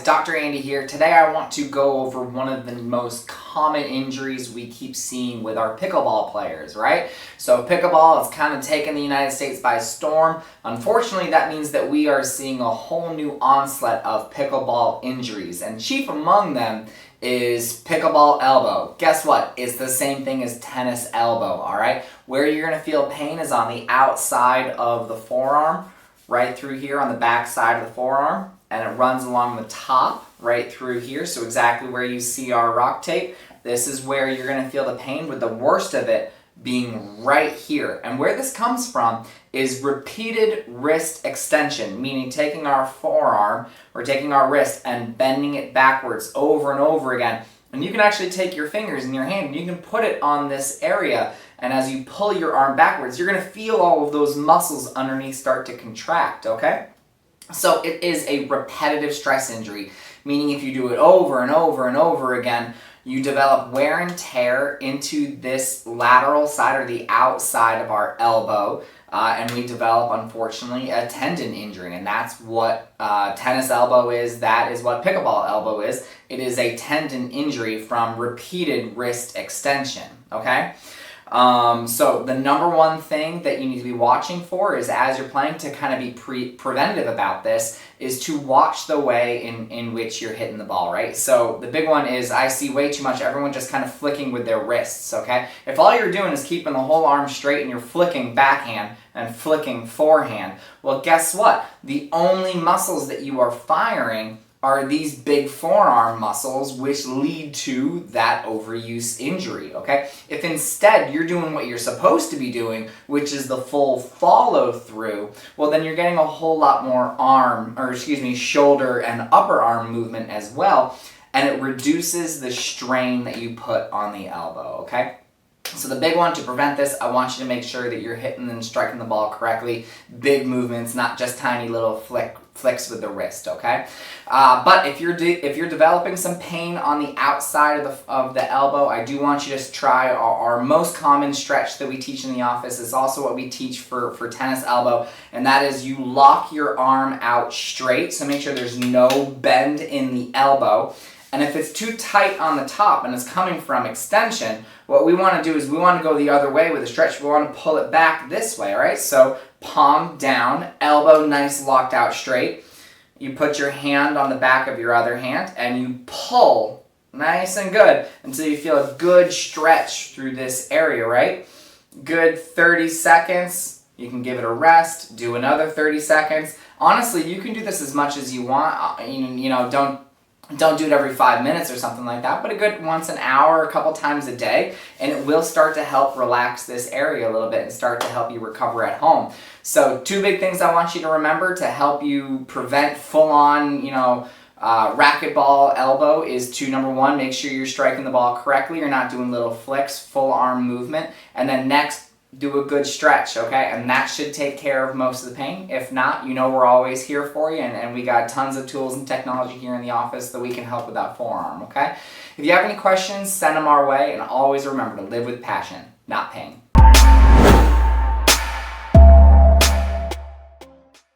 Dr. Andy here. Today I want to go over one of the most common injuries we keep seeing with our pickleball players, right? So pickleball has kind of taken the United States by storm. Unfortunately, that means that we are seeing a whole new onslaught of pickleball injuries, and chief among them is pickleball elbow. Guess what? It's the same thing as tennis elbow, all right? Where you're going to feel pain is on the outside of the forearm, right through here on the back side of the forearm, and it runs along the top right through here. So exactly where you see our rock tape, this is where you're going to feel the pain, with the worst of it being right here. And where this comes from is repeated wrist extension, meaning taking our forearm or taking our wrist and bending it backwards over and over again. And you can actually take your fingers in your hand and you can put it on this area, and as you pull your arm backwards, you're going to feel all of those muscles underneath start to contract, okay? So it is a repetitive stress injury, meaning if you do it over and over and over again, you develop wear and tear into this lateral side or the outside of our elbow, and we develop, unfortunately, a tendon injury. And that's what tennis elbow is. That is what pickleball elbow is. It is a tendon injury from repeated wrist extension, okay? So the number one thing that you need to be watching for is, as you're playing, to kind of be preventative about this, is to watch the way in which you're hitting the ball, right? So the big one is, I see way too much everyone just kind of flicking with their wrists, okay? If all you're doing is keeping the whole arm straight and you're flicking backhand and flicking forehand, well, guess what? The only muscles that you are firing are these big forearm muscles, which lead to that overuse injury, okay? If instead you're doing what you're supposed to be doing, which is the full follow through, well, then you're getting a whole lot more shoulder and upper arm movement as well, and it reduces the strain that you put on the elbow, okay? So the big one to prevent this, I want you to make sure that you're hitting and striking the ball correctly. Big movements, not just tiny little flicks with the wrist, okay? But if you're developing some pain on the outside of the elbow, I do want you to try our most common stretch that we teach in the office. Is also what we teach for tennis elbow, and that is you lock your arm out straight, so make sure there's no bend in the elbow. And if it's too tight on the top and it's coming from extension, what we want to do is we want to go the other way with the stretch. We want to pull it back this way, all right? So palm down, elbow nice locked out straight. You put your hand on the back of your other hand and you pull nice and good until you feel a good stretch through this area, right? Good 30 seconds. You can give it a rest, do another 30 seconds. Honestly, you can do this as much as you want. Don't do it every 5 minutes or something like that, but a good once an hour, a couple times a day, and it will start to help relax this area a little bit and start to help you recover at home. So 2 big things I want you to remember to help you prevent full-on, racquetball elbow is to, number 1, make sure you're striking the ball correctly. You're not doing little flicks, full arm movement. And then next, do a good stretch, okay? And that should take care of most of the pain. If not, we're always here for you, and we got tons of tools and technology here in the office that we can help with that forearm, okay? If you have any questions, send them our way, and always remember to live with passion, not pain.